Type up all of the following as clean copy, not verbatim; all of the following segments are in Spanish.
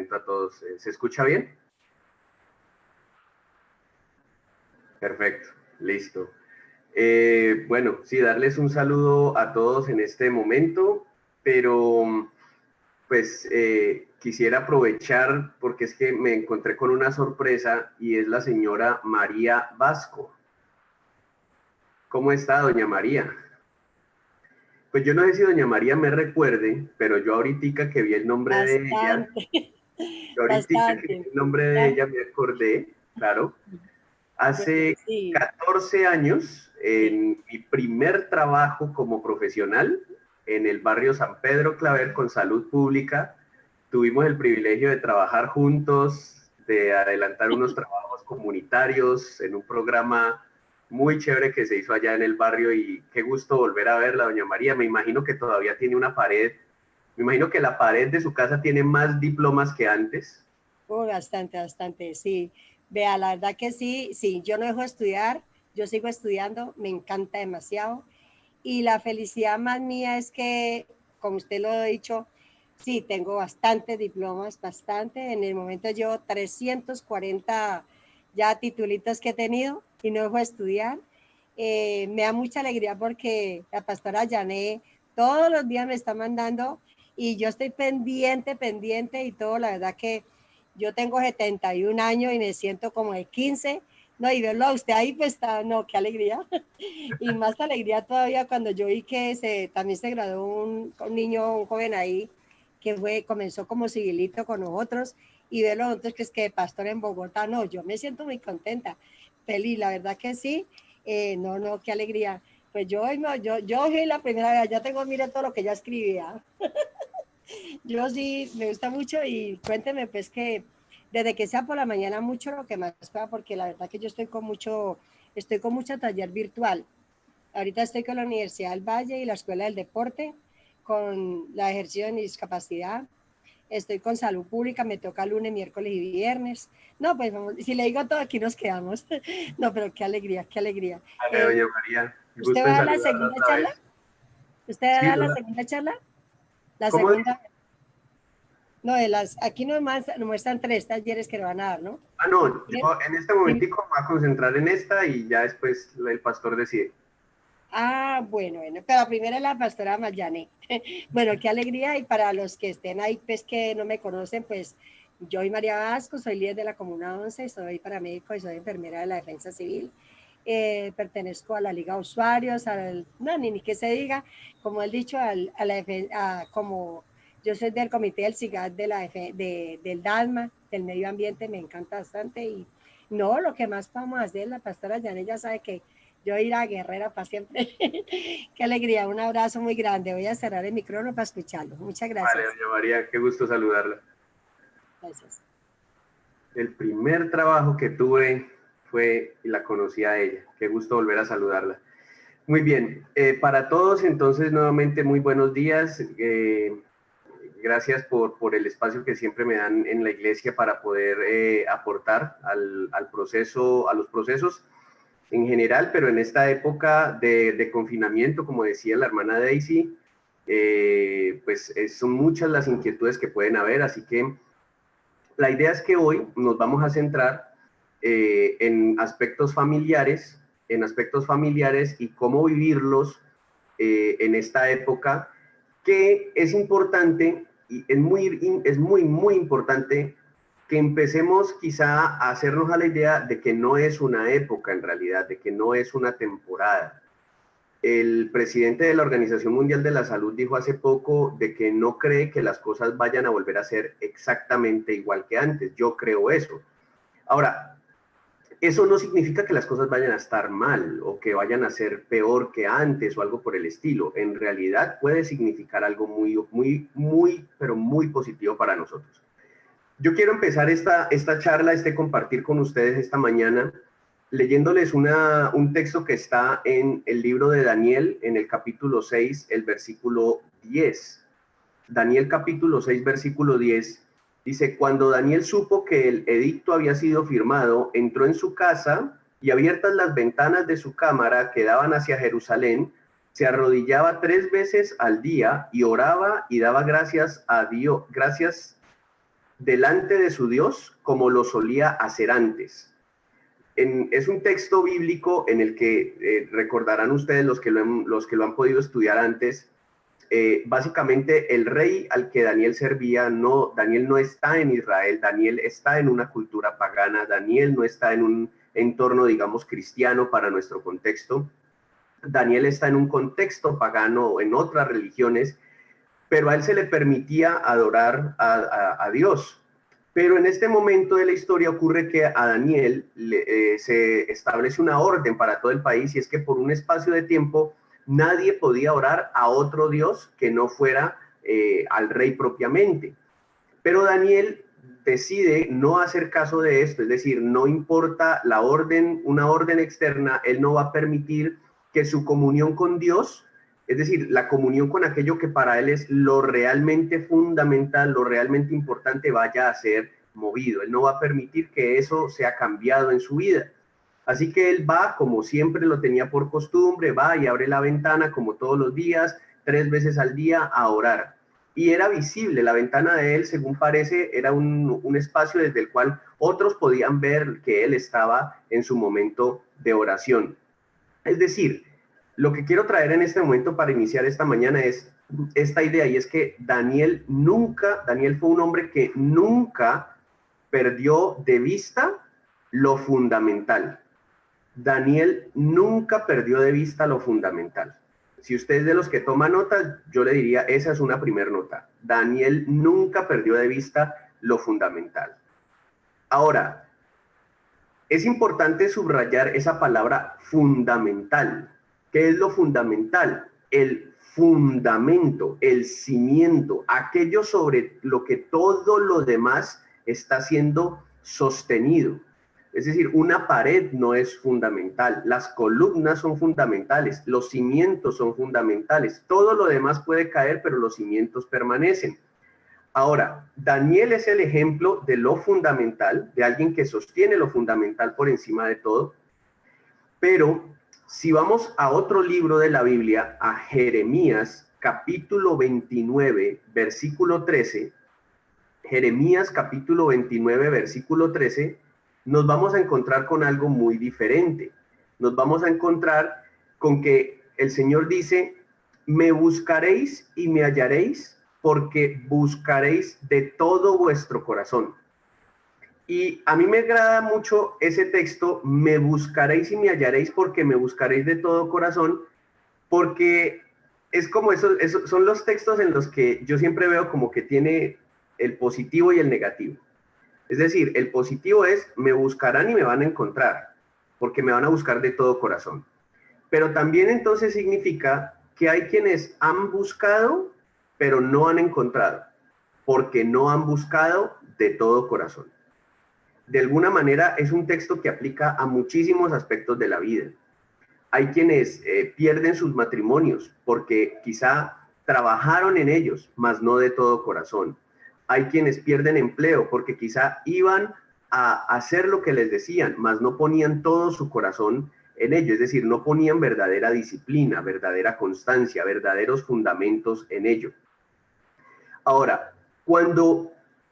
momento a todos. ¿Se escucha bien? Perfecto, listo. Bueno, sí, darles un saludo a todos en este momento, pero pues quisiera aprovechar porque es que me encontré con una sorpresa y es la señora María Vasco. ¿Cómo está, doña María? Pues yo no sé si doña María me recuerde, pero yo ahorita que vi el nombre de ella, Bastante, que vi bastante. el nombre de ella me acordé, claro, Bueno, hace sí, 14 años, sí. en mi primer trabajo como profesional, en el barrio San Pedro Claver con Salud Pública, tuvimos el privilegio de trabajar juntos, de adelantar unos trabajos comunitarios en un programa muy chévere que se hizo allá en el barrio y qué gusto volver a verla, doña María. Me imagino que todavía tiene una pared, me imagino que la pared de su casa tiene más diplomas que antes. Bastante, bastante, sí. Vea, la verdad que sí, sí, yo no dejo de estudiar, yo sigo estudiando, me encanta demasiado. Y la felicidad más mía es que, como usted lo ha dicho, sí, tengo bastantes diplomas, bastante. En el momento yo 340 ya titulitos que he tenido y no dejo de estudiar. Me da mucha alegría porque la pastora Yané todos los días me está mandando y yo estoy pendiente, pendiente y todo. La verdad que yo tengo 71 años y me siento como de 15. No, y verlo a usted ahí, pues está, no, qué alegría. Y más alegría todavía cuando yo vi que también se graduó un niño, un joven ahí, que comenzó como civilito con nosotros, y verlo nosotros que es que pastor en Bogotá, no, yo me siento muy contenta, feliz, la verdad que sí, no, no, qué alegría. Pues yo soy la primera vez, ya tengo, mire todo lo que ya escribía. Yo sí, me gusta mucho y cuénteme pues que desde que sea por la mañana mucho lo que más pueda, porque la verdad que yo estoy con mucho taller virtual. Ahorita estoy con la Universidad del Valle y la Escuela del Deporte, con la ejercicio de mi discapacidad. Estoy con salud pública, me toca lunes, miércoles y viernes. No, pues vamos, si le digo todo, aquí nos quedamos. No, pero qué alegría, qué alegría. Vale, Eh, doña María, ¿Usted gusto va en a dar la saludarla segunda otra charla? vez. ¿Usted va a Sí, dar la ¿verdad? segunda charla? La ¿Cómo dice? segunda, no, aquí nos muestran 3 talleres que le van a dar, ¿no? Ah, no, yo en este momentico me voy a concentrar en esta y ya después el pastor decide. Ah, bueno, bueno, pero primero la pastora Mayane. Bueno, qué alegría y para los que estén ahí, pues que no me conocen, pues yo soy María Vasco, soy líder de la Comuna 11, soy paramédico y soy enfermera de la Defensa Civil. Pertenezco a la Liga de Usuarios, no, ni que se diga, como he dicho, como yo soy del comité del CIGAD del DALMA, del medio ambiente, me encanta bastante y no, lo que más vamos a hacer, la pastora Yane ya sabe que yo ir a guerrera para siempre. Qué alegría, un abrazo muy grande. Voy a cerrar el micrófono para escucharlo. Muchas Vale, gracias. doña María, qué gusto saludarla. Gracias. El primer trabajo que tuve fue y la conocí a ella. Qué gusto volver a saludarla. Muy bien, para todos entonces nuevamente muy buenos días. Gracias por el espacio que siempre me dan en la iglesia para poder aportar al proceso, a los procesos en general, pero en esta época de confinamiento, como decía la hermana Daisy, pues son muchas las inquietudes que pueden haber, así que la idea es que hoy nos vamos a centrar en aspectos familiares y cómo vivirlos en esta época, que es importante y muy importante que empecemos quizá a hacernos a la idea de que no es una época en realidad, de que no es una temporada. El presidente de la Organización Mundial de la Salud dijo hace poco de que no cree que las cosas vayan a volver a ser exactamente igual que antes. Yo creo eso. Ahora, eso no significa que las cosas vayan a estar mal o que vayan a ser peor que antes o algo por el estilo. En realidad puede significar algo pero muy positivo para nosotros. Yo quiero empezar esta charla, compartir con ustedes esta mañana, leyéndoles un texto que está en el libro de Daniel, en el capítulo 6, el versículo 10. Daniel capítulo 6, versículo 10, dice, cuando Daniel supo que el edicto había sido firmado, entró en su casa y abiertas las ventanas de su cámara que daban hacia Jerusalén, se arrodillaba 3 veces al día y oraba y daba gracias a Dios, delante de su Dios como lo solía hacer antes. Es un texto bíblico en el que recordarán ustedes los que lo han podido estudiar antes. Básicamente el rey al que Daniel servía, Daniel no está en Israel, Daniel está en una cultura pagana, Daniel no está en un entorno, digamos, cristiano para nuestro contexto. Daniel está en un contexto pagano, en otras religiones, pero a él se le permitía adorar a Dios. Pero en este momento de la historia ocurre que a Daniel se establece una orden para todo el país, y es que por un espacio de tiempo nadie podía orar a otro Dios que no fuera al rey propiamente. Pero Daniel decide no hacer caso de esto, es decir, no importa la orden, una orden externa, él no va a permitir que su comunión con Dios, es decir, la comunión con aquello que para él es lo realmente fundamental, lo realmente importante, vaya a ser movido. Él no va a permitir que eso sea cambiado en su vida. Así que él va, como siempre lo tenía por costumbre, va y abre la ventana como todos los días, 3 veces al día a orar. Y era visible, la ventana de él, según parece, era un espacio desde el cual otros podían ver que él estaba en su momento de oración. Es decir, lo que quiero traer en este momento para iniciar esta mañana es esta idea, y es que Daniel fue un hombre que nunca perdió de vista lo fundamental. Daniel nunca perdió de vista lo fundamental. Si usted es de los que toma notas, yo le diría, esa es una primera nota. Daniel nunca perdió de vista lo fundamental. Ahora, es importante subrayar esa palabra fundamental. ¿Qué es lo fundamental? El fundamento, el cimiento, aquello sobre lo que todo lo demás está siendo sostenido. Es decir, una pared no es fundamental, las columnas son fundamentales, los cimientos son fundamentales, todo lo demás puede caer, pero los cimientos permanecen. Ahora, Daniel es el ejemplo de lo fundamental, de alguien que sostiene lo fundamental por encima de todo, pero si vamos a otro libro de la Biblia, a Jeremías, capítulo 29, versículo 13, Jeremías, capítulo 29, versículo 13, nos vamos a encontrar con algo muy diferente. Nos vamos a encontrar con que el Señor dice, me buscaréis y me hallaréis, porque buscaréis de todo vuestro corazón. Y a mí me agrada mucho ese texto, me buscaréis y me hallaréis, porque me buscaréis de todo corazón, porque es como eso son los textos en los que yo siempre veo como que tiene el positivo y el negativo. Es decir, el positivo es, me buscarán y me van a encontrar, porque me van a buscar de todo corazón. Pero también entonces significa que hay quienes han buscado, pero no han encontrado, porque no han buscado de todo corazón. De alguna manera es un texto que aplica a muchísimos aspectos de la vida. Hay quienes pierden sus matrimonios porque quizá trabajaron en ellos, mas no de todo corazón. Hay quienes pierden empleo porque quizá iban a hacer lo que les decían, mas no ponían todo su corazón en ello, es decir, no ponían verdadera disciplina, verdadera constancia, verdaderos fundamentos en ello. Ahora, cuando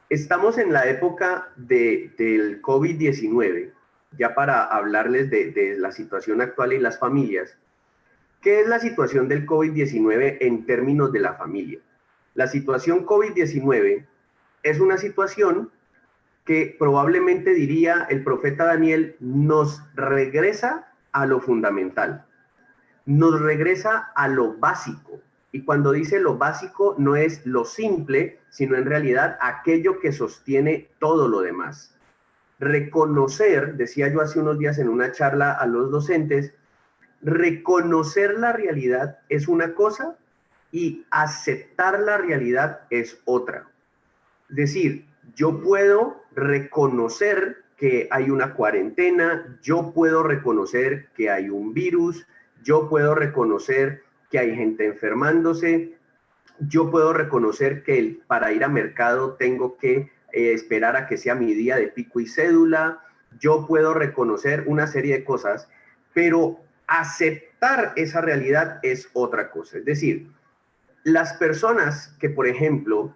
estamos en la época del COVID-19, ya para hablarles de la situación actual y las familias, ¿qué es la situación del COVID-19 en términos de la familia? La situación COVID-19 es una situación que probablemente, diría el profeta Daniel, nos regresa a lo fundamental, nos regresa a lo básico. Y cuando dice lo básico, no es lo simple, sino en realidad aquello que sostiene todo lo demás. Reconocer, decía yo hace unos días en una charla a los docentes, reconocer la realidad es una cosa y aceptar la realidad es otra. Es decir, yo puedo reconocer que hay una cuarentena, yo puedo reconocer que hay un virus, yo puedo reconocer que hay gente enfermándose, yo puedo reconocer que para ir a mercado tengo que esperar a que sea mi día de pico y cédula, yo puedo reconocer una serie de cosas, pero aceptar esa realidad es otra cosa. Es decir, las personas que, por ejemplo,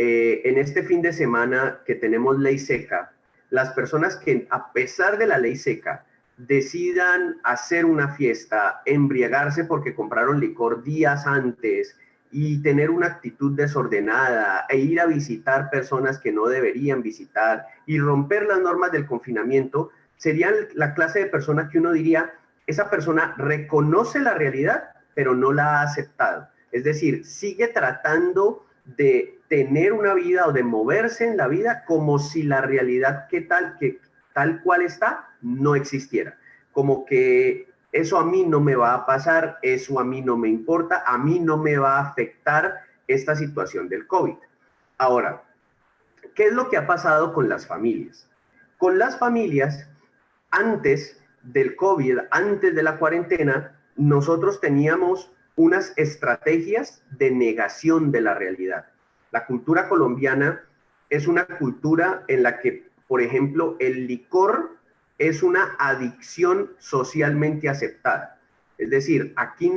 en este fin de semana que tenemos ley seca, las personas que a pesar de la ley seca decidan hacer una fiesta, embriagarse porque compraron licor días antes y tener una actitud desordenada e ir a visitar personas que no deberían visitar y romper las normas del confinamiento, serían la clase de persona que uno diría, esa persona reconoce la realidad, pero no la ha aceptado. Es decir, sigue tratando de tener una vida o de moverse en la vida como si la realidad que tal cual está no existiera. Como que eso a mí no me va a pasar, eso a mí no me importa, a mí no me va a afectar esta situación del COVID. Ahora, ¿qué es lo que ha pasado con las familias? Con las familias, antes del COVID, antes de la cuarentena, nosotros teníamos unas estrategias de negación de la realidad. La cultura colombiana es una cultura en la que, por ejemplo, el licor es una adicción socialmente aceptada. Es decir, aquí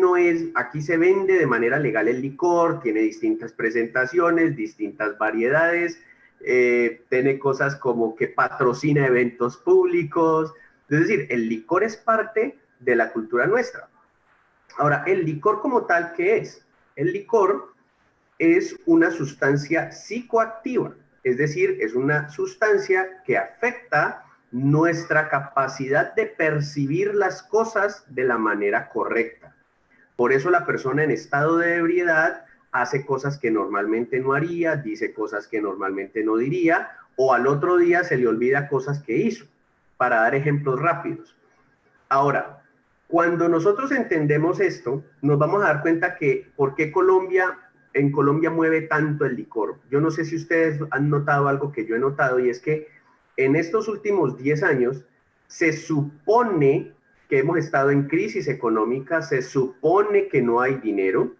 se vende de manera legal el licor, tiene distintas presentaciones, distintas variedades, tiene cosas como que patrocina eventos públicos. Es decir, el licor es parte de la cultura nuestra. Ahora, el licor como tal, ¿qué es? El licor es una sustancia psicoactiva, es decir, es una sustancia que afecta nuestra capacidad de percibir las cosas de la manera correcta. Por eso la persona en estado de ebriedad hace cosas que normalmente no haría, dice cosas que normalmente no diría, o al otro día se le olvida cosas que hizo, para dar ejemplos rápidos. Ahora, cuando nosotros entendemos esto, nos vamos a dar cuenta que por qué en Colombia mueve tanto el licor. Yo no sé si ustedes han notado algo que yo he notado, y es que en estos últimos 10 años se supone que hemos estado en crisis económica, se supone que no hay dinero,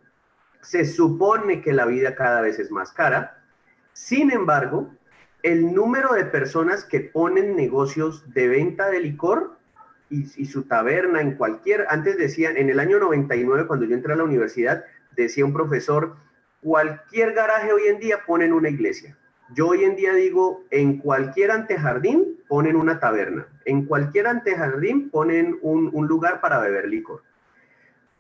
se supone que la vida cada vez es más cara. Sin embargo, el número de personas que ponen negocios de venta de licor y su taberna en antes decían, en el año 99, cuando yo entré a la universidad, decía un profesor, cualquier garaje hoy en día ponen una iglesia. Yo hoy en día digo, en cualquier antejardín ponen una taberna, en cualquier antejardín ponen un lugar para beber licor.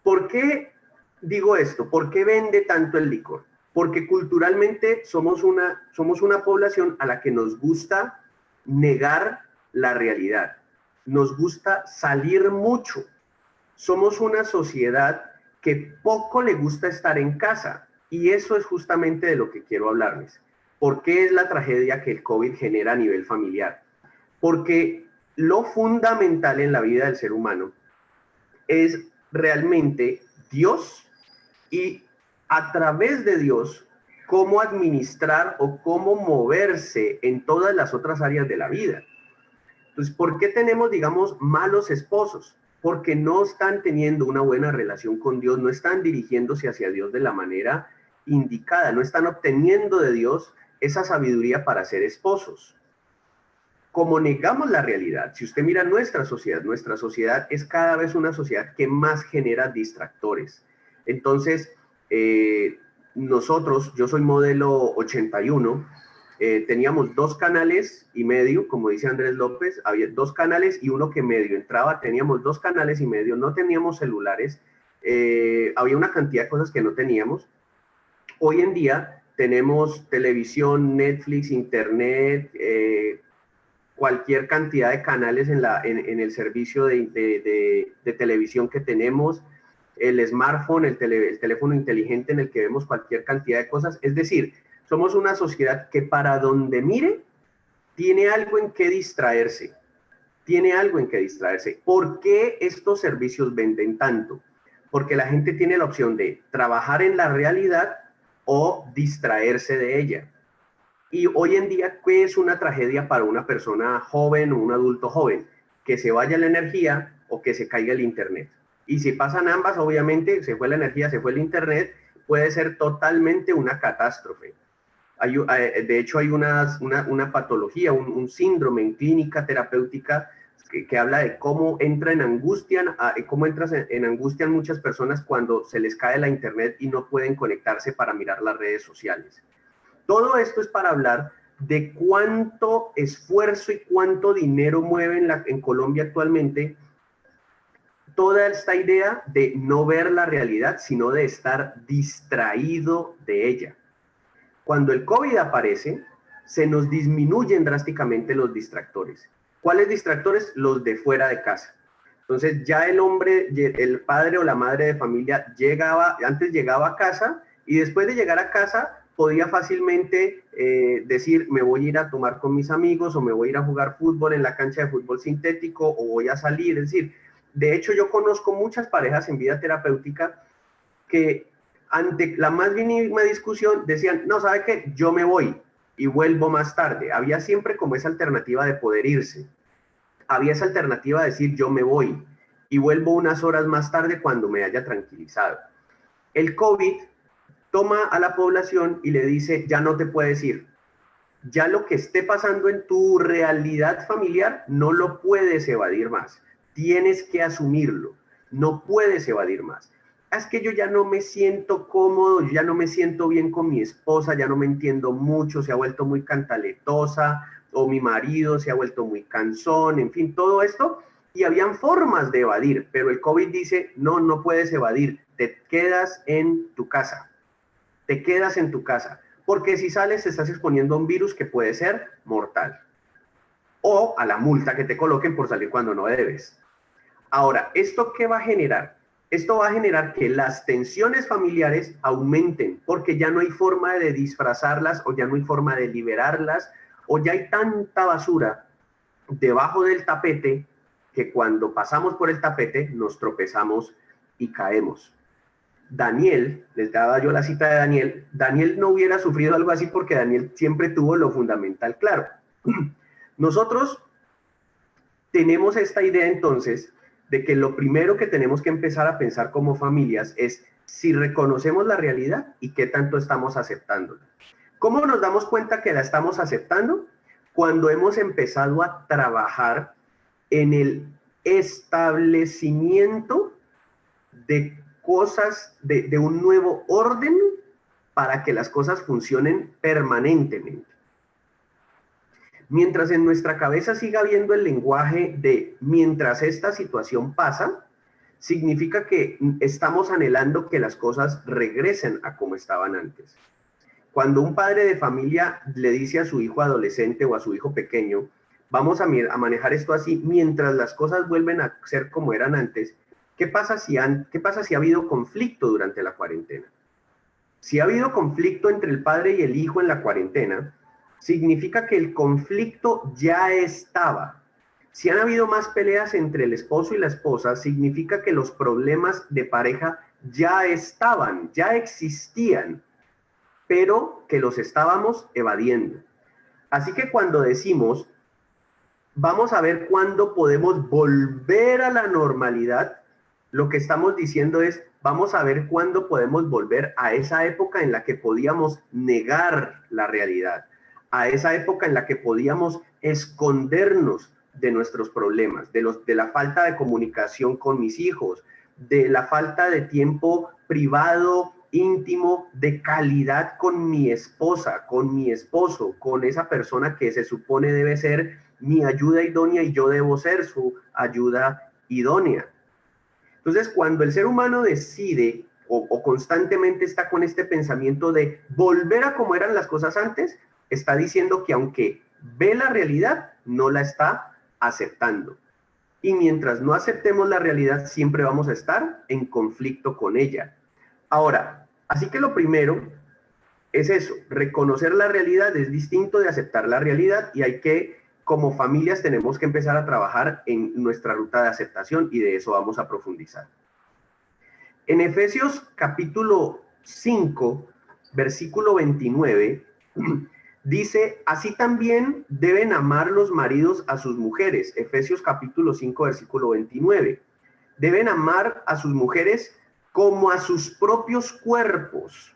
¿Por qué digo esto? ¿Por qué vende tanto el licor? Porque culturalmente somos una población a la que nos gusta negar la realidad. Nos gusta salir mucho. Somos una sociedad que poco le gusta estar en casa. Y eso es justamente de lo que quiero hablarles. ¿Por qué es la tragedia que el COVID genera a nivel familiar? Porque lo fundamental en la vida del ser humano es realmente Dios y a través de Dios cómo administrar o cómo moverse en todas las otras áreas de la vida. Entonces, ¿por qué tenemos, digamos, malos esposos? Porque no están teniendo una buena relación con Dios, no están dirigiéndose hacia Dios de la manera indicada, no están obteniendo de Dios esa sabiduría para ser esposos. Como negamos la realidad, si usted mira nuestra sociedad es cada vez una sociedad que más genera distractores. Entonces, nosotros, yo soy modelo 81, teníamos 2 canales y medio, como dice Andrés López, había 2 canales y uno que medio entraba, teníamos 2 canales y medio, no teníamos celulares, había una cantidad de cosas que no teníamos. Hoy en día tenemos televisión, Netflix, internet, cualquier cantidad de canales en el servicio de televisión que tenemos, el smartphone, el teléfono inteligente en el que vemos cualquier cantidad de cosas. Es decir, somos una sociedad que para donde mire, tiene algo en que distraerse. Tiene algo en que distraerse. ¿Por qué estos servicios venden tanto? Porque la gente tiene la opción de trabajar en la realidad o distraerse de ella. Y hoy en día, ¿qué es una tragedia para una persona joven o un adulto joven? Que se vaya la energía o que se caiga el internet. Y si pasan ambas, obviamente, se fue la energía, se fue el internet, puede ser totalmente una catástrofe. De hecho, hay una patología, un síndrome en clínica terapéutica que habla de cómo entra en angustia, cómo entran en angustia muchas personas cuando se les cae la internet y no pueden conectarse para mirar las redes sociales. Todo esto es para hablar de cuánto esfuerzo y cuánto dinero mueve en Colombia actualmente toda esta idea de no ver la realidad, sino de estar distraído de ella. Cuando el COVID aparece, se nos disminuyen drásticamente los distractores. ¿Cuáles distractores? Los de fuera de casa. Entonces ya el hombre, el padre o la madre de familia antes llegaba a casa y después de llegar a casa podía fácilmente decir, me voy a ir a tomar con mis amigos o me voy a ir a jugar fútbol en la cancha de fútbol sintético o voy a salir. Es decir, de hecho yo conozco muchas parejas en vida terapéutica que ante la más mínima discusión decían, no, ¿sabe qué? Yo me voy y vuelvo más tarde. Había siempre como esa alternativa de poder irse. Había esa alternativa de decir, yo me voy y vuelvo unas horas más tarde cuando me haya tranquilizado. El COVID toma a la población y le dice, ya no te puedes ir. Ya lo que esté pasando en tu realidad familiar no lo puedes evadir más. Tienes que asumirlo. No puedes evadir más. Es que yo ya no me siento cómodo, yo ya no me siento bien con mi esposa, ya no me entiendo mucho, se ha vuelto muy cantaletosa, o mi marido se ha vuelto muy cansón, en fin, todo esto. Y habían formas de evadir, pero el COVID dice, no, no puedes evadir, te quedas en tu casa. Te quedas en tu casa, porque si sales te estás exponiendo a un virus que puede ser mortal. O a la multa que te coloquen por salir cuando no debes. Ahora, ¿esto qué va a generar? Esto va a generar que las tensiones familiares aumenten, porque ya no hay forma de disfrazarlas o ya no hay forma de liberarlas, o ya hay tanta basura debajo del tapete que cuando pasamos por el tapete nos tropezamos y caemos. Daniel, les daba yo la cita de Daniel, Daniel no hubiera sufrido algo así porque Daniel siempre tuvo lo fundamental claro. Nosotros tenemos esta idea entonces de que lo primero que tenemos que empezar a pensar como familias es si reconocemos la realidad y qué tanto estamos aceptándola. ¿Cómo nos damos cuenta que la estamos aceptando? Cuando hemos empezado a trabajar en el establecimiento de cosas, de un nuevo orden para que las cosas funcionen permanentemente. Mientras en nuestra cabeza siga habiendo el lenguaje de mientras esta situación pasa, significa que estamos anhelando que las cosas regresen a como estaban antes. Cuando un padre de familia le dice a su hijo adolescente o a su hijo pequeño, vamos a manejar esto así, mientras las cosas vuelven a ser como eran antes, ¿qué pasa si ha habido conflicto durante la cuarentena? Si ha habido conflicto entre el padre y el hijo en la cuarentena, significa que el conflicto ya estaba. Si han habido más peleas entre el esposo y la esposa, significa que los problemas de pareja ya estaban, ya existían, pero que los estábamos evadiendo. Así que cuando decimos, vamos a ver cuándo podemos volver a la normalidad, lo que estamos diciendo es, vamos a ver cuándo podemos volver a esa época en la que podíamos negar la realidad, a esa época en la que podíamos escondernos de nuestros problemas, de la falta de comunicación con mis hijos, de la falta de tiempo privado, íntimo, de calidad con mi esposa, con mi esposo, con esa persona que se supone debe ser mi ayuda idónea y yo debo ser su ayuda idónea. Entonces, cuando el ser humano decide o constantemente está con este pensamiento de volver a como eran las cosas antes, está diciendo que aunque ve la realidad, no la está aceptando. Y mientras no aceptemos la realidad, siempre vamos a estar en conflicto con ella. Ahora, así que lo primero es eso, reconocer la realidad es distinto de aceptar la realidad y hay que, como familias, tenemos que empezar a trabajar en nuestra ruta de aceptación y de eso vamos a profundizar. En Efesios capítulo 5, versículo 29, dice, así también deben amar los maridos a sus mujeres. Efesios capítulo 5, versículo 29. Deben amar a sus mujeres como a sus propios cuerpos.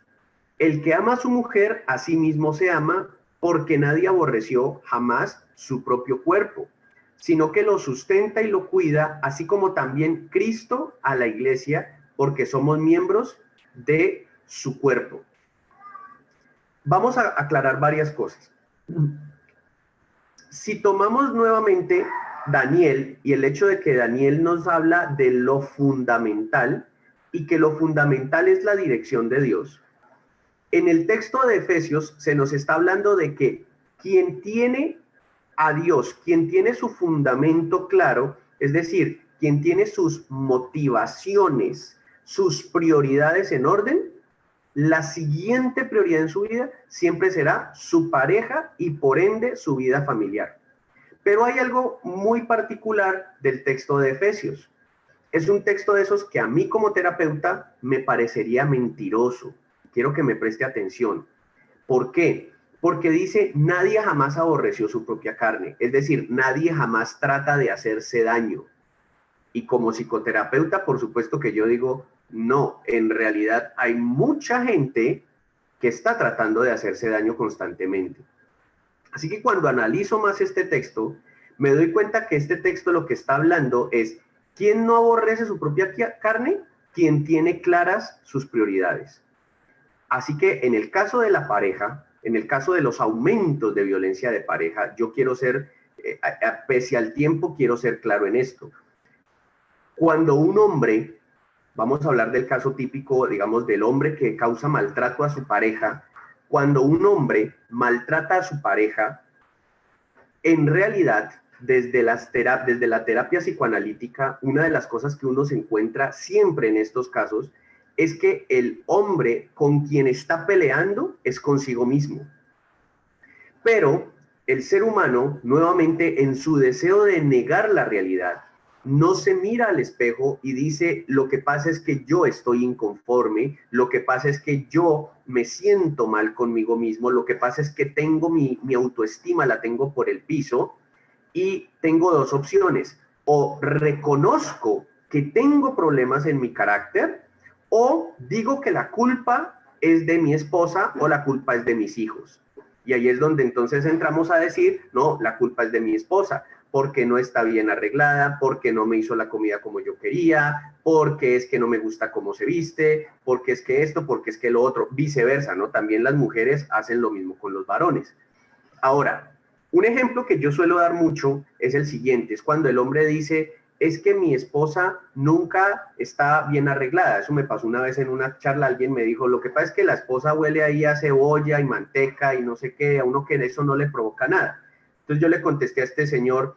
El que ama a su mujer, a sí mismo se ama, porque nadie aborreció jamás su propio cuerpo, sino que lo sustenta y lo cuida, así como también Cristo a la iglesia, porque somos miembros de su cuerpo. Vamos a aclarar varias cosas. Si tomamos nuevamente Daniel y el hecho de que Daniel nos habla de lo fundamental y que lo fundamental es la dirección de Dios. En el texto de Efesios se nos está hablando de que quien tiene a Dios, quien tiene su fundamento claro, es decir, quien tiene sus motivaciones, sus prioridades en orden, la siguiente prioridad en su vida siempre será su pareja y por ende su vida familiar. Pero hay algo muy particular del texto de Efesios. Es un texto de esos que a mí como terapeuta me parecería mentiroso. Quiero que me preste atención. ¿Por qué? Porque dice, nadie jamás aborreció su propia carne. Es decir, nadie jamás trata de hacerse daño. Y como psicoterapeuta, por supuesto que yo digo, no, en realidad hay mucha gente que está tratando de hacerse daño constantemente. Así que cuando analizo más este texto, me doy cuenta que este texto lo que está hablando es, ¿quién no aborrece su propia carne? Quien tiene claras sus prioridades. Así que en el caso de la pareja, en el caso de los aumentos de violencia de pareja, yo quiero ser, pese al tiempo, quiero ser claro en esto. Cuando un hombre, vamos a hablar del caso típico, digamos, del hombre que causa maltrato a su pareja, cuando un hombre maltrata a su pareja, en realidad, desde la terapia psicoanalítica, una de las cosas que uno se encuentra siempre en estos casos es que el hombre con quien está peleando es consigo mismo. Pero el ser humano, nuevamente, en su deseo de negar la realidad, no se mira al espejo y dice, lo que pasa es que yo estoy inconforme, lo que pasa es que yo me siento mal conmigo mismo, lo que pasa es que tengo mi autoestima, la tengo por el piso, y tengo dos opciones: o reconozco que tengo problemas en mi carácter, o digo que la culpa es de mi esposa o la culpa es de mis hijos. Y ahí es donde entonces entramos a decir, no, la culpa es de mi esposa, porque no está bien arreglada, porque no me hizo la comida como yo quería, porque es que no me gusta cómo se viste, porque es que esto, porque es que lo otro, viceversa, ¿no? También las mujeres hacen lo mismo con los varones. Ahora, un ejemplo que yo suelo dar mucho es el siguiente, es cuando el hombre dice, es que mi esposa nunca está bien arreglada. Eso me pasó una vez en una charla, alguien me dijo, lo que pasa es que la esposa huele ahí a cebolla y manteca y no sé qué, a uno que eso no le provoca nada. Entonces yo le contesté a este señor,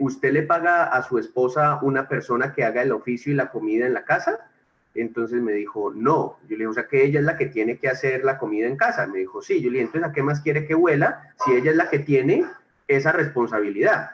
¿usted le paga a su esposa una persona que haga el oficio y la comida en la casa? Entonces me dijo, no. Yo le dije, o sea que ella es la que tiene que hacer la comida en casa. Me dijo, sí. Yo le dije, entonces ¿a qué más quiere que huela si ella es la que tiene esa responsabilidad?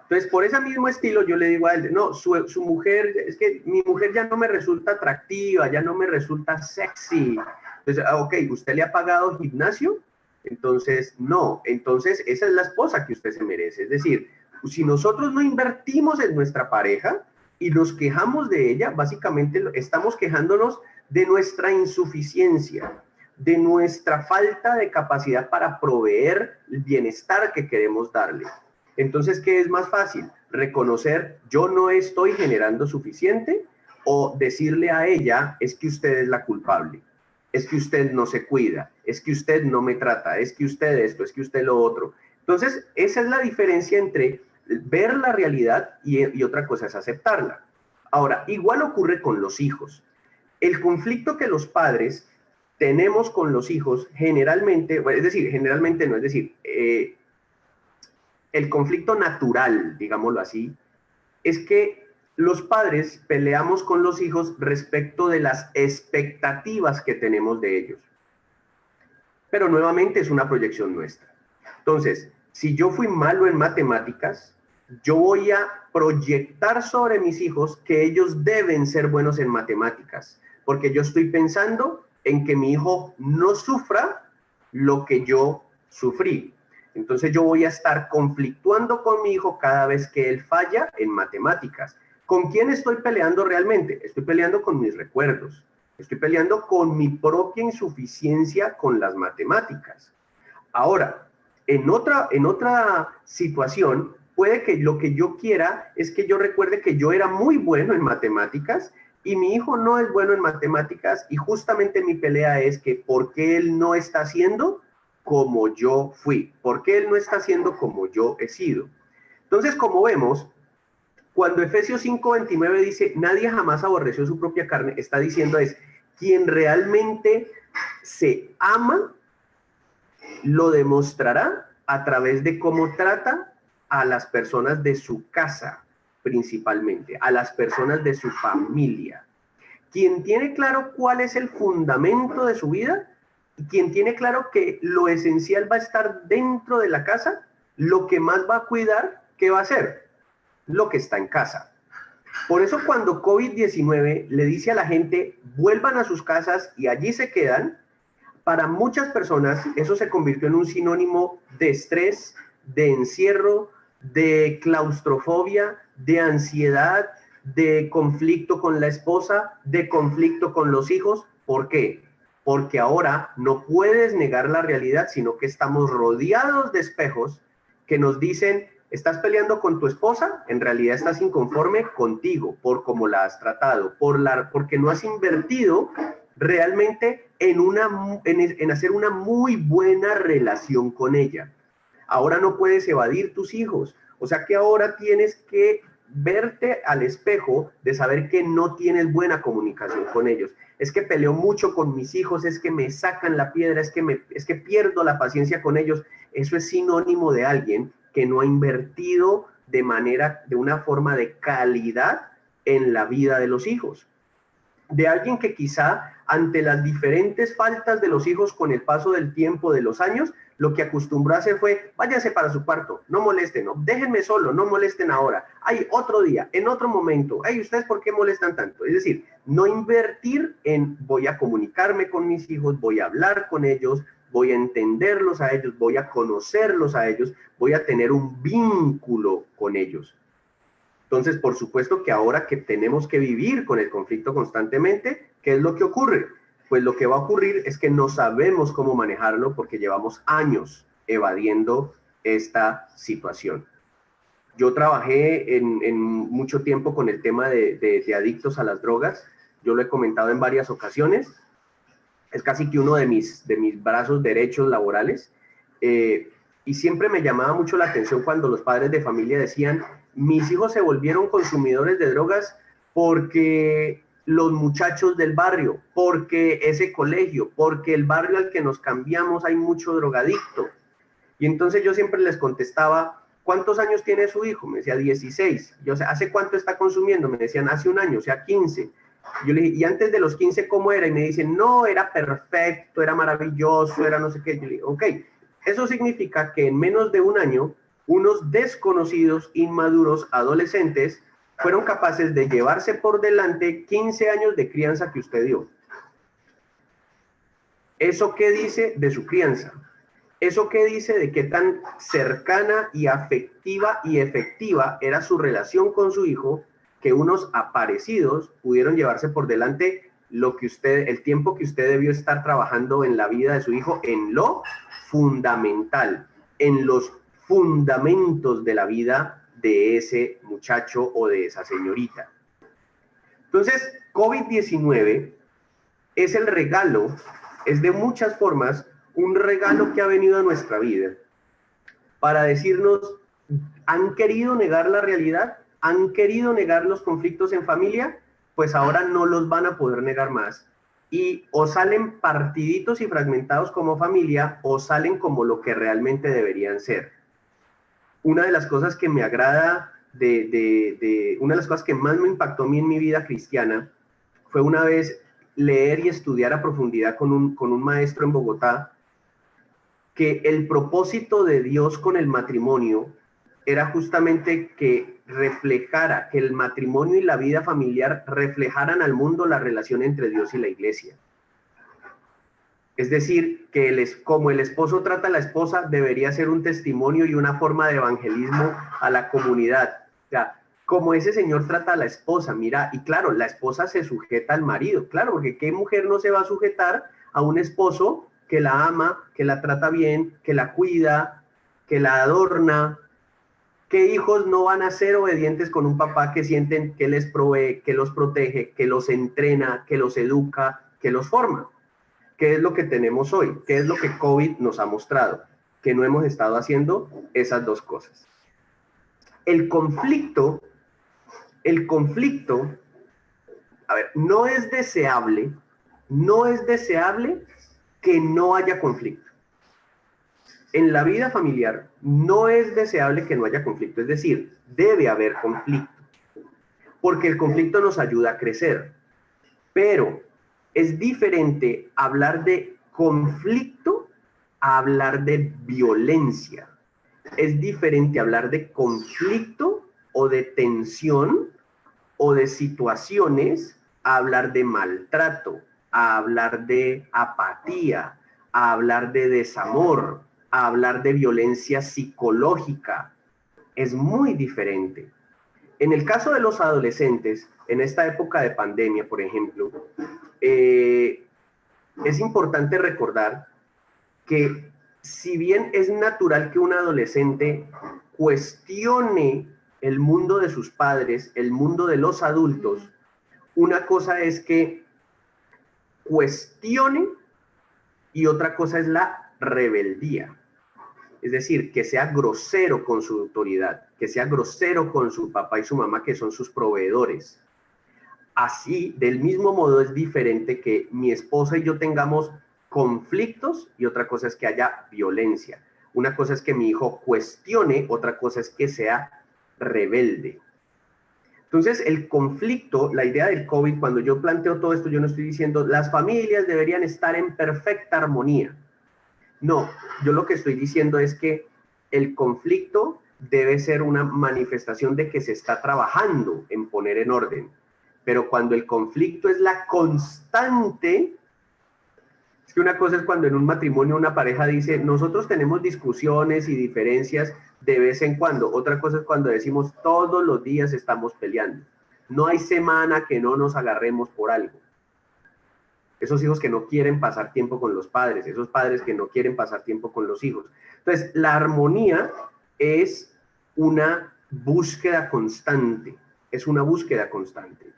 Entonces, por ese mismo estilo, yo le digo a él, no, su mujer, es que mi mujer ya no me resulta atractiva, ya no me resulta sexy. Entonces, ok, ¿usted le ha pagado gimnasio? Entonces, no. Entonces, esa es la esposa que usted se merece. Es decir, si nosotros no invertimos en nuestra pareja y nos quejamos de ella, básicamente estamos quejándonos de nuestra insuficiencia, de nuestra falta de capacidad para proveer el bienestar que queremos darle. Entonces, ¿qué es más fácil? Reconocer, yo no estoy generando suficiente, o decirle a ella, es que usted es la culpable, es que usted no se cuida, es que usted no me trata, es que usted esto, es que usted lo otro. Entonces, esa es la diferencia entre ver la realidad y otra cosa es aceptarla. Ahora, igual ocurre con los hijos. El conflicto que los padres tenemos con los hijos generalmente, es decir, generalmente no, es decir, el conflicto natural, digámoslo así, es que los padres peleamos con los hijos respecto de las expectativas que tenemos de ellos. Pero nuevamente es una proyección nuestra. Entonces, si yo fui malo en matemáticas, yo voy a proyectar sobre mis hijos que ellos deben ser buenos en matemáticas, porque yo estoy pensando en que mi hijo no sufra lo que yo sufrí. Entonces yo voy a estar conflictuando con mi hijo cada vez que él falla en matemáticas. ¿Con quién estoy peleando realmente? Estoy peleando con mis recuerdos. Estoy peleando con mi propia insuficiencia con las matemáticas. Ahora, en otra situación, puede que lo que yo quiera es que yo recuerde que yo era muy bueno en matemáticas y mi hijo no es bueno en matemáticas y justamente mi pelea es que ¿por qué él no está haciendo como yo fui? ¿Por qué él no está haciendo como yo he sido? Entonces, como vemos, cuando Efesios 5:29 dice, nadie jamás aborreció su propia carne, está diciendo es, quien realmente se ama, lo demostrará a través de cómo trata a las personas de su casa, principalmente, a las personas de su familia. Quien tiene claro cuál es el fundamento de su vida, y quien tiene claro que lo esencial va a estar dentro de la casa, lo que más va a cuidar, ¿qué va a hacer? Lo que está en casa. Por eso cuando COVID-19 le dice a la gente, vuelvan a sus casas y allí se quedan, para muchas personas eso se convirtió en un sinónimo de estrés, de encierro, de claustrofobia, de ansiedad, de conflicto con la esposa, de conflicto con los hijos. ¿Por qué? Porque ahora no puedes negar la realidad, sino que estamos rodeados de espejos que nos dicen, estás peleando con tu esposa, en realidad estás inconforme contigo, por cómo la has tratado, porque no has invertido realmente en hacer una muy buena relación con ella. Ahora no puedes evadir tus hijos, o sea que ahora tienes que verte al espejo de saber que no tienes buena comunicación con ellos. Es que peleo mucho con mis hijos, es que me sacan la piedra, es que pierdo la paciencia con ellos. Eso es sinónimo de alguien que no ha invertido de una forma de calidad en la vida de los hijos. De alguien que quizá ante las diferentes faltas de los hijos con el paso del tiempo, de los años, lo que acostumbró a hacer fue, váyanse para su cuarto, no molesten, no, déjenme solo, no molesten ahora, hay otro día, en otro momento, ay, ¿ustedes por qué molestan tanto? Es decir, no invertir en voy a comunicarme con mis hijos, voy a hablar con ellos, voy a entenderlos a ellos, voy a conocerlos a ellos, voy a tener un vínculo con ellos. Entonces, por supuesto que ahora que tenemos que vivir con el conflicto constantemente, ¿qué es lo que ocurre? Pues lo que va a ocurrir es que no sabemos cómo manejarlo porque llevamos años evadiendo esta situación. Yo trabajé en mucho tiempo con el tema de adictos a las drogas. Yo lo he comentado en varias ocasiones. Es casi que uno de mis brazos derechos laborales. Y siempre me llamaba mucho la atención cuando los padres de familia decían, mis hijos se volvieron consumidores de drogas porque los muchachos del barrio, porque ese colegio, porque el barrio al que nos cambiamos hay mucho drogadicto. Y entonces yo siempre les contestaba, ¿cuántos años tiene su hijo? Me decía 16. Yo, ¿hace cuánto está consumiendo? Me decían, hace un año, o sea, 15. Yo le dije, ¿y antes de los 15 cómo era? Y me dicen, no, era perfecto, era maravilloso, era no sé qué. Yo le dije, ok, eso significa que en menos de un año, unos desconocidos, inmaduros, adolescentes, fueron capaces de llevarse por delante 15 años de crianza que usted dio. ¿Eso qué dice de su crianza? ¿Eso qué dice de qué tan cercana y afectiva y efectiva era su relación con su hijo, que unos aparecidos pudieron llevarse por delante el tiempo que usted debió estar trabajando en la vida de su hijo, en lo fundamental, en los fundamentos de la vida de ese muchacho o de esa señorita? Entonces, COVID-19 es el regalo, es de muchas formas un regalo que ha venido a nuestra vida para decirnos, ¿han querido negar la realidad? ¿Han querido negar los conflictos en familia? Pues ahora no los van a poder negar más. Y o salen partiditos y fragmentados como familia, o salen como lo que realmente deberían ser. Una de las cosas que me agrada, una de las cosas que más me impactó a mí en mi vida cristiana, fue una vez leer y estudiar a profundidad con un maestro en Bogotá, que el propósito de Dios con el matrimonio era justamente que reflejara, que el matrimonio y la vida familiar reflejaran al mundo la relación entre Dios y la iglesia. Es decir, que como el esposo trata a la esposa, debería ser un testimonio y una forma de evangelismo a la comunidad. O sea, como ese señor trata a la esposa, mira, y claro, la esposa se sujeta al marido, claro, porque ¿qué mujer no se va a sujetar a un esposo que la ama, que la trata bien, que la cuida, que la adorna, ¿Qué hijos no van a ser obedientes con un papá que sienten que les provee, que los protege, que los entrena, que los educa, que los forma? ¿Qué es lo que tenemos hoy? ¿Qué es lo que COVID nos ha mostrado? Que no hemos estado haciendo esas dos cosas. El conflicto, a ver, no es deseable que no haya conflicto. En la vida familiar no es deseable que no haya conflicto, es decir, debe haber conflicto, porque el conflicto nos ayuda a crecer, pero es diferente hablar de conflicto a hablar de violencia. Es diferente hablar de conflicto o de tensión o de situaciones a hablar de maltrato, a hablar de apatía, a hablar de desamor, a hablar de violencia psicológica. Es muy diferente. En el caso de los adolescentes, en esta época de pandemia, por ejemplo, es importante recordar que si bien es natural que un adolescente cuestione el mundo de sus padres, el mundo de los adultos, una cosa es que cuestione y otra cosa es la rebeldía. Es decir, que sea grosero con su autoridad, que sea grosero con su papá y su mamá, que son sus proveedores. Así, del mismo modo, es diferente que mi esposa y yo tengamos conflictos y otra cosa es que haya violencia. Una cosa es que mi hijo cuestione, otra cosa es que sea rebelde. Entonces, el conflicto, la idea del COVID, cuando yo planteo todo esto, yo no estoy diciendo las familias deberían estar en perfecta armonía. No, yo lo que estoy diciendo es que el conflicto debe ser una manifestación de que se está trabajando en poner en orden. Pero cuando el conflicto es la constante, es que una cosa es cuando en un matrimonio una pareja dice, nosotros tenemos discusiones y diferencias de vez en cuando. Otra cosa es cuando decimos, todos los días estamos peleando. No hay semana que no nos agarremos por algo. Esos hijos que no quieren pasar tiempo con los padres, esos padres que no quieren pasar tiempo con los hijos. Entonces, la armonía es una búsqueda constante, es una búsqueda constante.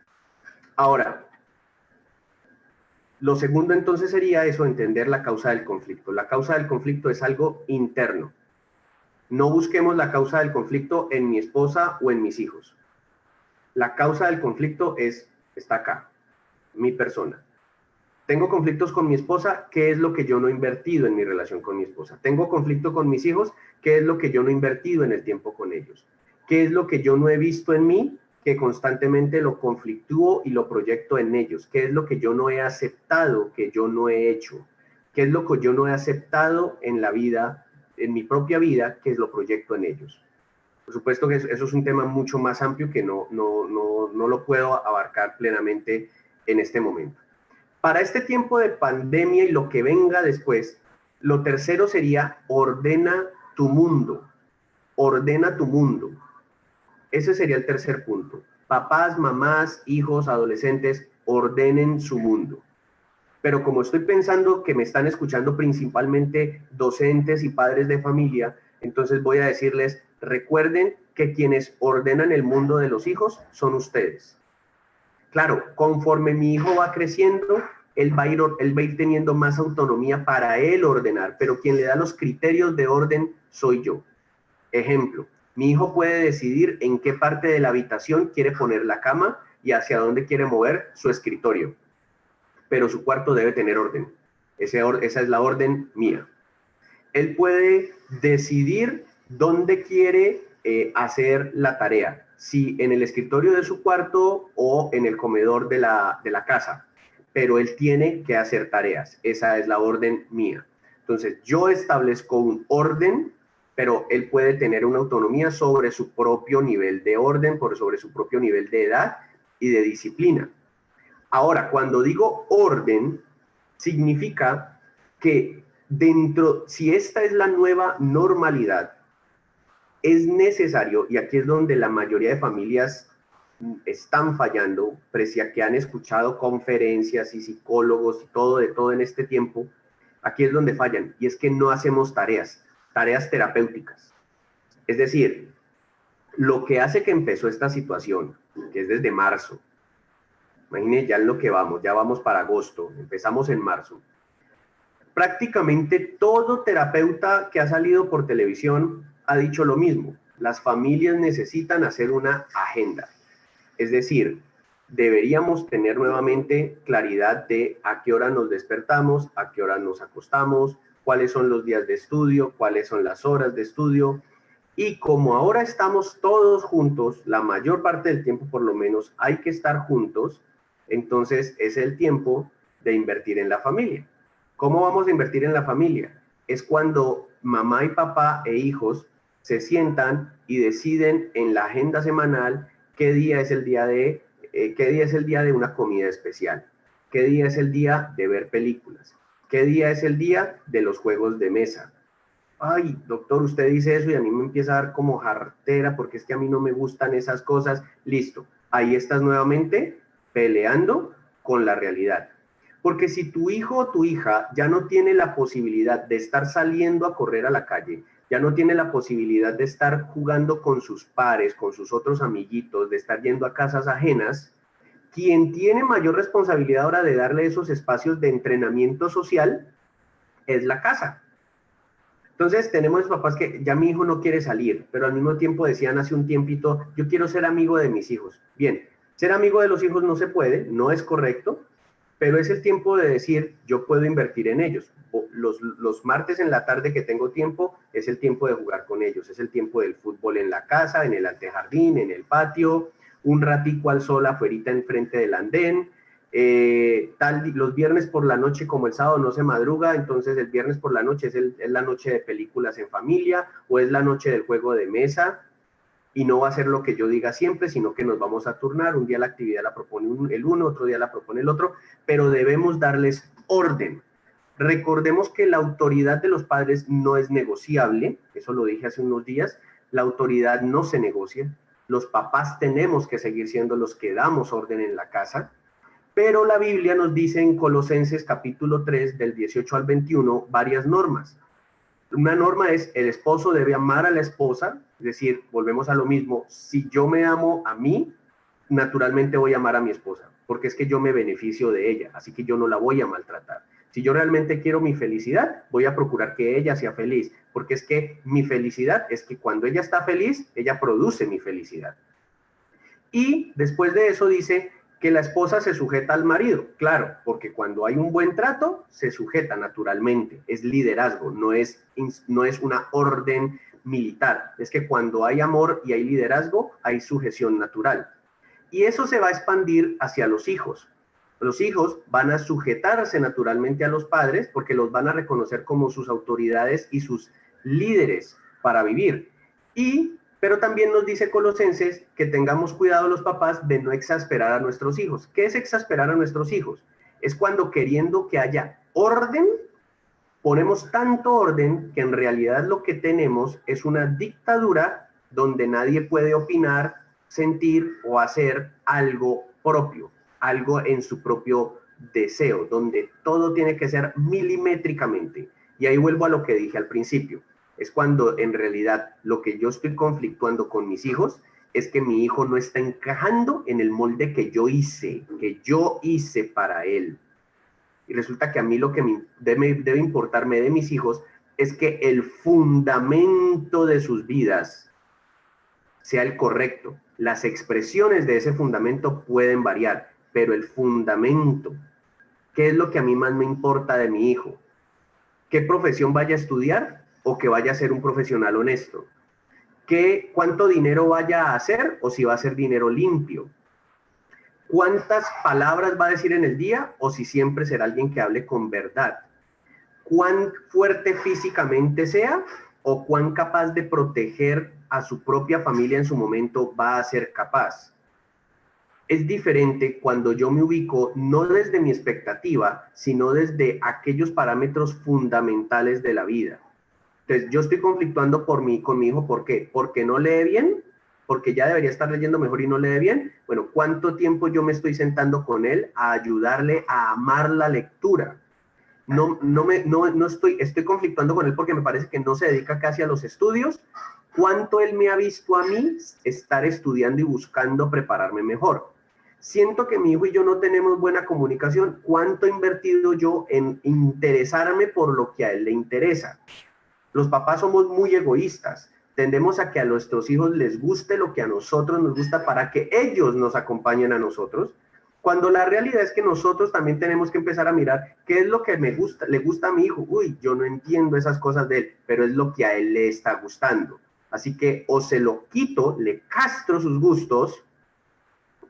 Ahora, lo segundo entonces sería eso, entender la causa del conflicto. La causa del conflicto es algo interno. No busquemos la causa del conflicto en mi esposa o en mis hijos. La causa del conflicto está acá, mi persona. Tengo conflictos con mi esposa, ¿qué es lo que yo no he invertido en mi relación con mi esposa? Tengo conflicto con mis hijos, ¿qué es lo que yo no he invertido en el tiempo con ellos? ¿Qué es lo que yo no he visto en mí que constantemente lo conflictúo y lo proyecto en ellos? ¿Qué es lo que yo no he aceptado, que yo no he hecho? ¿Qué es lo que yo no he aceptado en la vida, en mi propia vida, que lo proyecto en ellos? Por supuesto que eso es un tema mucho más amplio que no lo puedo abarcar plenamente en este momento. Para este tiempo de pandemia y lo que venga después, lo tercero sería ordena tu mundo. Ordena tu mundo. Ese sería el tercer punto. Papás, mamás, hijos, adolescentes, ordenen su mundo. Pero como estoy pensando que me están escuchando principalmente docentes y padres de familia, entonces voy a decirles, recuerden que quienes ordenan el mundo de los hijos son ustedes. Claro, conforme mi hijo va creciendo, él va a ir teniendo más autonomía para él ordenar, pero quien le da los criterios de orden soy yo. Ejemplo, mi hijo puede decidir en qué parte de la habitación quiere poner la cama y hacia dónde quiere mover su escritorio, pero su cuarto debe tener orden. Esa es la orden mía. Él puede decidir dónde quiere hacer la tarea, si en el escritorio de su cuarto o en el comedor de la casa, pero él tiene que hacer tareas. Esa es la orden mía. Entonces, yo establezco un orden, pero él puede tener una autonomía sobre su propio nivel de orden, sobre su propio nivel de edad y de disciplina. Ahora, cuando digo orden, significa que si esta es la nueva normalidad, es necesario, y aquí es donde la mayoría de familias están fallando, pese a que han escuchado conferencias y psicólogos y de todo en este tiempo, aquí es donde fallan, y es que no hacemos tareas terapéuticas. Es decir, Lo que hace que empezó esta situación, que es desde marzo, imagínense ya en lo que vamos, ya vamos para agosto, empezamos en marzo. Prácticamente todo terapeuta que ha salido por televisión ha dicho lo mismo. Las familias necesitan hacer una agenda. Es decir, deberíamos tener nuevamente claridad de a qué hora nos despertamos, a qué hora nos acostamos, cuáles son los días de estudio, cuáles son las horas de estudio. Y como ahora estamos todos juntos, la mayor parte del tiempo por lo menos hay que estar juntos, entonces es el tiempo de invertir en la familia. ¿Cómo vamos a invertir en la familia? Es cuando mamá y papá e hijos se sientan y deciden en la agenda semanal qué día es el día de una comida especial, qué día es el día de ver películas, qué día es el día de los juegos de mesa. Ay, doctor, usted dice eso y a mí me empieza a dar como jartera porque es que a mí no me gustan esas cosas. Listo, ahí estás nuevamente peleando con la realidad. Porque si tu hijo o tu hija ya no tiene la posibilidad de estar saliendo a correr a la calle, ya no tiene la posibilidad de estar jugando con sus pares, con sus otros amiguitos, de estar yendo a casas ajenas, quien tiene mayor responsabilidad ahora de darle esos espacios de entrenamiento social es la casa. Entonces tenemos papás que ya mi hijo no quiere salir, pero al mismo tiempo decían hace un tiempito, yo quiero ser amigo de mis hijos. Bien, ser amigo de los hijos no se puede, no es correcto, pero es el tiempo de decir, yo puedo invertir en ellos. Los martes en la tarde que tengo tiempo, es el tiempo de jugar con ellos, es el tiempo del fútbol en la casa, en el antejardín, en el patio, un ratico al sol afuerita enfrente del andén. Los viernes por la noche, como el sábado no se madruga, entonces el viernes por la noche es la noche de películas en familia o es la noche del juego de mesa. Y no va a ser lo que yo diga siempre, sino que nos vamos a turnar. Un día la actividad la propone el uno, otro día la propone el otro, pero debemos darles orden. Recordemos que la autoridad de los padres no es negociable, eso lo dije hace unos días, la autoridad no se negocia, los papás tenemos que seguir siendo los que damos orden en la casa, pero la Biblia nos dice en Colosenses capítulo 3, del 18 al 21, varias normas. Una norma es el esposo debe amar a la esposa, es decir, volvemos a lo mismo, si yo me amo a mí, naturalmente voy a amar a mi esposa, porque es que yo me beneficio de ella, así que yo no la voy a maltratar. Si yo realmente quiero mi felicidad, voy a procurar que ella sea feliz, porque es que mi felicidad es que cuando ella está feliz, ella produce mi felicidad. Y después de eso dice que la esposa se sujeta al marido, claro, porque cuando hay un buen trato, se sujeta naturalmente, es liderazgo, no es una orden militar, es que cuando hay amor y hay liderazgo, hay sujeción natural. Y eso se va a expandir hacia los hijos. Los hijos van a sujetarse naturalmente a los padres porque los van a reconocer como sus autoridades y sus líderes para vivir. Pero también nos dice Colosenses que tengamos cuidado los papás de no exasperar a nuestros hijos. ¿Qué es exasperar a nuestros hijos? Es cuando queriendo que haya orden, ponemos tanto orden que en realidad lo que tenemos es una dictadura donde nadie puede opinar, sentir o hacer algo propio, algo en su propio deseo, donde todo tiene que ser milimétricamente. Y ahí vuelvo a lo que dije al principio. Es cuando en realidad lo que yo estoy conflictuando con mis hijos es que mi hijo no está encajando en el molde que yo hice para él. Y resulta que a mí lo que debe importarme de mis hijos es que el fundamento de sus vidas sea el correcto. Las expresiones de ese fundamento pueden variar, pero el fundamento, ¿qué es lo que a mí más me importa de mi hijo? ¿Qué profesión vaya a estudiar o que vaya a ser un profesional honesto? ¿Cuánto dinero vaya a hacer o si va a ser dinero limpio? ¿Cuántas palabras va a decir en el día o si siempre será alguien que hable con verdad? ¿Cuán fuerte físicamente sea o cuán capaz de proteger a su propia familia en su momento va a ser capaz? Es diferente cuando yo me ubico no desde mi expectativa, sino desde aquellos parámetros fundamentales de la vida. Entonces, yo estoy conflictuando con mi hijo, ¿por qué? ¿Porque no lee bien? ¿Porque ya debería estar leyendo mejor y no lee bien? Bueno, ¿cuánto tiempo yo me estoy sentando con él a ayudarle a amar la lectura? Estoy conflictuando con él porque me parece que no se dedica casi a los estudios ¿Cuánto él me ha visto a mí estar estudiando y buscando prepararme mejor? Siento que mi hijo y yo no tenemos buena comunicación. ¿Cuánto he invertido yo en interesarme por lo que a él le interesa? Los papás somos muy egoístas. Tendemos a que a nuestros hijos les guste lo que a nosotros nos gusta para que ellos nos acompañen a nosotros, cuando la realidad es que nosotros también tenemos que empezar a mirar qué es lo que me gusta, le gusta a mi hijo. Uy, yo no entiendo esas cosas de él, pero es lo que a él le está gustando. Así que o se lo quito, le castro sus gustos,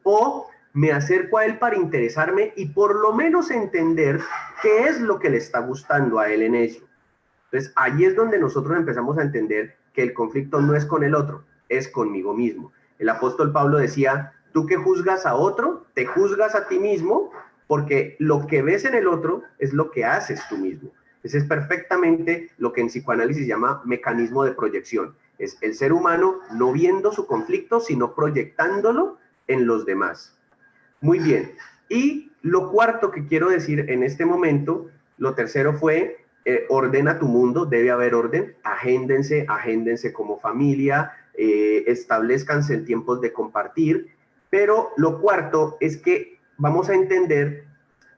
o me acerco a él para interesarme y por lo menos entender qué es lo que le está gustando a él en eso. Entonces, ahí es donde nosotros empezamos a entender que el conflicto no es con el otro, es conmigo mismo. El apóstol Pablo decía, tú que juzgas a otro, te juzgas a ti mismo, porque lo que ves en el otro es lo que haces tú mismo. Ese es perfectamente lo que en psicoanálisis llama mecanismo de proyección. Es el ser humano no viendo su conflicto, sino proyectándolo en los demás. Muy bien. Y lo cuarto que quiero decir en este momento, lo tercero fue, ordena tu mundo, debe haber orden, agéndense como familia, establezcanse en tiempos de compartir, pero lo cuarto es que vamos a entender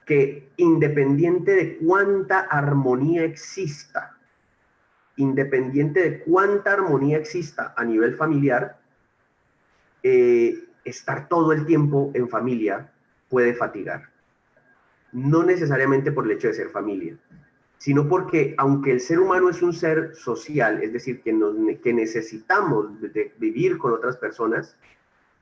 que independiente de cuánta armonía exista, a nivel familiar, estar todo el tiempo en familia puede fatigar. No necesariamente por el hecho de ser familia, sino porque aunque el ser humano es un ser social, es decir, que necesitamos de vivir con otras personas,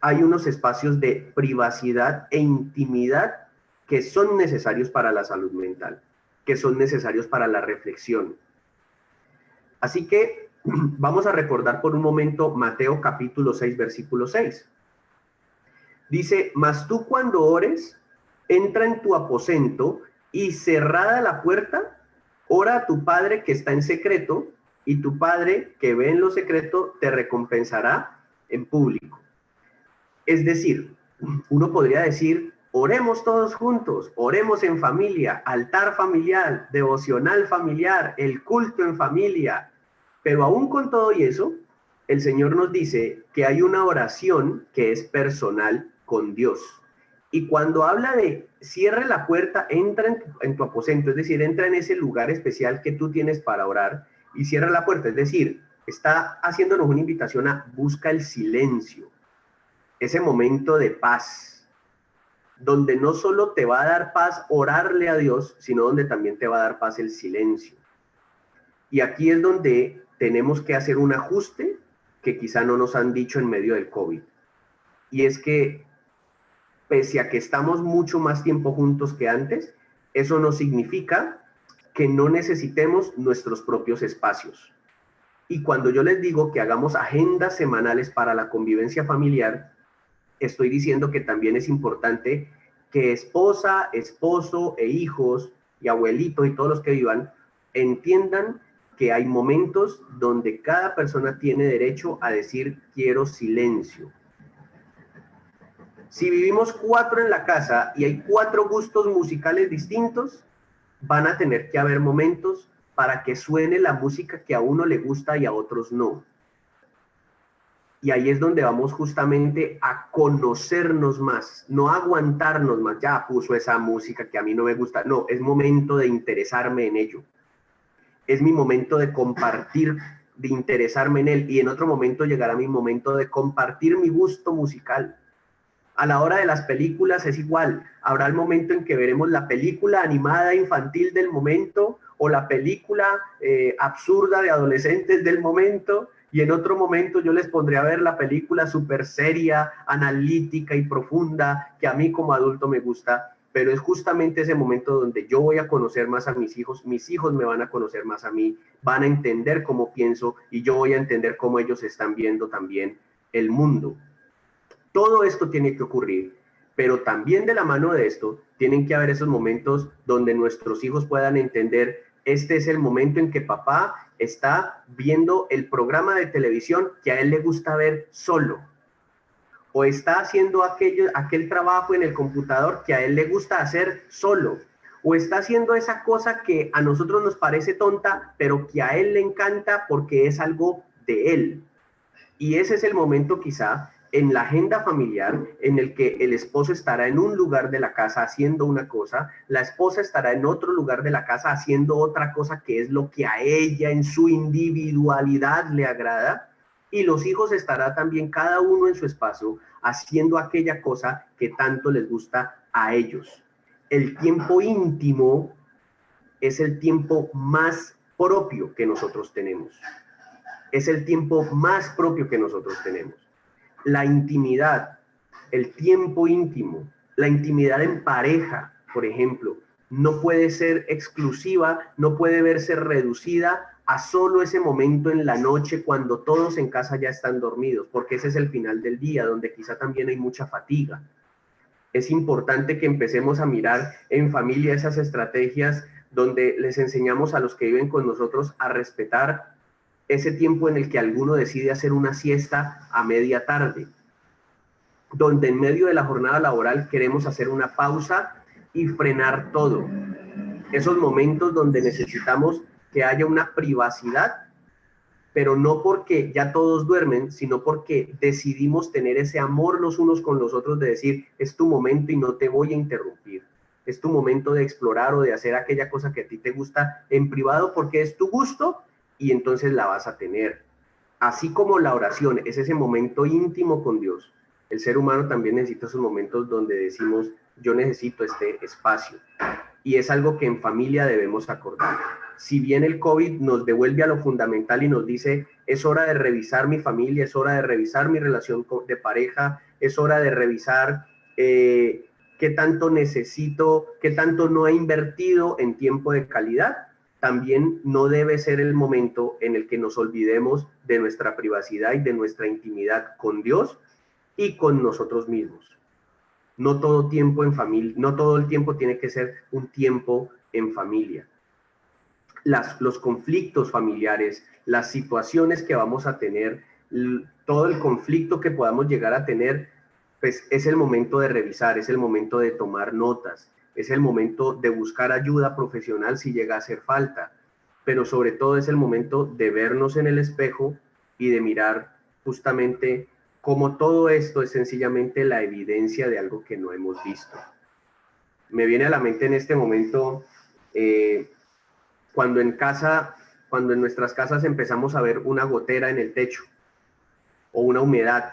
hay unos espacios de privacidad e intimidad que son necesarios para la salud mental, que son necesarios para la reflexión. Así que vamos a recordar por un momento Mateo capítulo 6, versículo 6. Dice, mas tú cuando ores, entra en tu aposento y cerrada la puerta, ora a tu Padre que está en secreto, y tu Padre que ve en lo secreto te recompensará en público. Es decir, uno podría decir, oremos todos juntos, oremos en familia, altar familiar, devocional familiar, el culto en familia. Pero aún con todo y eso, el Señor nos dice que hay una oración que es personal con Dios. Y cuando habla de cierre la puerta, entra en tu aposento, es decir, entra en ese lugar especial que tú tienes para orar y cierra la puerta, es decir, está haciéndonos una invitación a busca el silencio, ese momento de paz, donde no solo te va a dar paz orarle a Dios, sino donde también te va a dar paz el silencio. Y aquí es donde tenemos que hacer un ajuste que quizá no nos han dicho en medio del COVID. Y es que, pese a que estamos mucho más tiempo juntos que antes, eso no significa que no necesitemos nuestros propios espacios. Y cuando yo les digo que hagamos agendas semanales para la convivencia familiar, estoy diciendo que también es importante que esposa, esposo e hijos y abuelitos y todos los que vivan entiendan que hay momentos donde cada persona tiene derecho a decir quiero silencio. Si vivimos 4 en la casa y hay 4 gustos musicales distintos, van a tener que haber momentos para que suene la música que a uno le gusta y a otros no. Y ahí es donde vamos justamente a conocernos más, no a aguantarnos más. Ya puso esa música que a mí no me gusta. No, es momento de interesarme en ello. Es mi momento de compartir, de interesarme en él. Y en otro momento llegará mi momento de compartir mi gusto musical. A la hora de las películas es igual. Habrá el momento en que veremos la película animada infantil del momento o la película absurda de adolescentes del momento, y en otro momento yo les pondré a ver la película súper seria, analítica y profunda que a mí como adulto me gusta, pero es justamente ese momento donde yo voy a conocer más a mis hijos me van a conocer más a mí, van a entender cómo pienso y yo voy a entender cómo ellos están viendo también el mundo. Todo esto tiene que ocurrir, pero también de la mano de esto tienen que haber esos momentos donde nuestros hijos puedan entender, este es el momento en que papá está viendo el programa de televisión que a él le gusta ver solo, o está haciendo aquel trabajo en el computador que a él le gusta hacer solo, o está haciendo esa cosa que a nosotros nos parece tonta, pero que a él le encanta porque es algo de él. Y ese es el momento quizá en la agenda familiar en el que el esposo estará en un lugar de la casa haciendo una cosa, la esposa estará en otro lugar de la casa haciendo otra cosa que es lo que a ella en su individualidad le agrada, y los hijos estará también cada uno en su espacio haciendo aquella cosa que tanto les gusta a ellos. El tiempo íntimo es el tiempo más propio que nosotros tenemos. Es el tiempo más propio que nosotros tenemos. La intimidad, el tiempo íntimo, la intimidad en pareja, por ejemplo, no puede ser exclusiva, no puede verse reducida a solo ese momento en la noche cuando todos en casa ya están dormidos, porque ese es el final del día, donde quizá también hay mucha fatiga. Es importante que empecemos a mirar en familia esas estrategias donde les enseñamos a los que viven con nosotros a respetar ese tiempo en el que alguno decide hacer una siesta a media tarde, donde en medio de la jornada laboral queremos hacer una pausa y frenar todo. Esos momentos donde necesitamos que haya una privacidad, pero no porque ya todos duermen, sino porque decidimos tener ese amor los unos con los otros de decir, es tu momento y no te voy a interrumpir. Es tu momento de explorar o de hacer aquella cosa que a ti te gusta en privado porque es tu gusto y entonces la vas a tener. Así como la oración es ese momento íntimo con Dios, el ser humano también necesita esos momentos donde decimos, yo necesito este espacio. Y es algo que en familia debemos acordar. Si bien el COVID nos devuelve a lo fundamental y nos dice, es hora de revisar mi familia, es hora de revisar mi relación de pareja, es hora de revisar qué tanto necesito, qué tanto no he invertido en tiempo de calidad, también no debe ser el momento en el que nos olvidemos de nuestra privacidad y de nuestra intimidad con Dios y con nosotros mismos. No todo tiempo en familia, no todo el tiempo tiene que ser un tiempo en familia. Los conflictos familiares, las situaciones que vamos a tener, todo el conflicto que podamos llegar a tener, pues es el momento de revisar, es el momento de tomar notas, es el momento de buscar ayuda profesional si llega a hacer falta, pero sobre todo es el momento de vernos en el espejo y de mirar justamente cómo todo esto es sencillamente la evidencia de algo que no hemos visto. Me viene a la mente en este momento cuando en nuestras casas empezamos a ver una gotera en el techo o una humedad.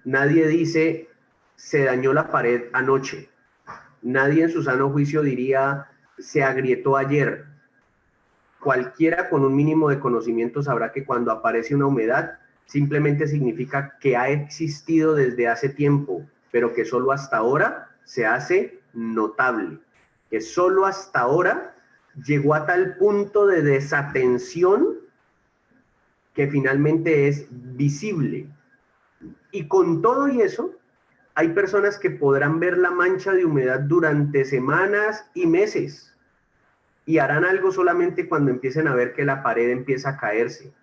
Nadie dice, se dañó la pared anoche. Nadie en su sano juicio diría, se agrietó ayer. Cualquiera con un mínimo de conocimiento sabrá que cuando aparece una humedad, simplemente significa que ha existido desde hace tiempo, pero que solo hasta ahora se hace notable. Que solo hasta ahora llegó a tal punto de desatención que finalmente es visible. Y con todo y eso, hay personas que podrán ver la mancha de humedad durante semanas y meses y harán algo solamente cuando empiecen a ver que la pared empieza a caerse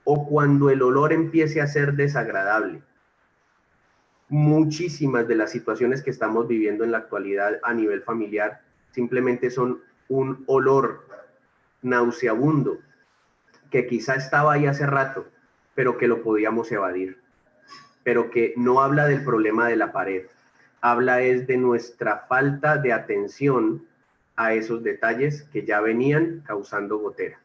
o cuando el olor empiece a ser desagradable. Muchísimas de las situaciones que estamos viviendo en la actualidad a nivel familiar simplemente son un olor nauseabundo que quizá estaba ahí hace rato, pero que lo podíamos evadir, pero que no habla del problema de la pared, habla es de nuestra falta de atención a esos detalles que ya venían causando gotera.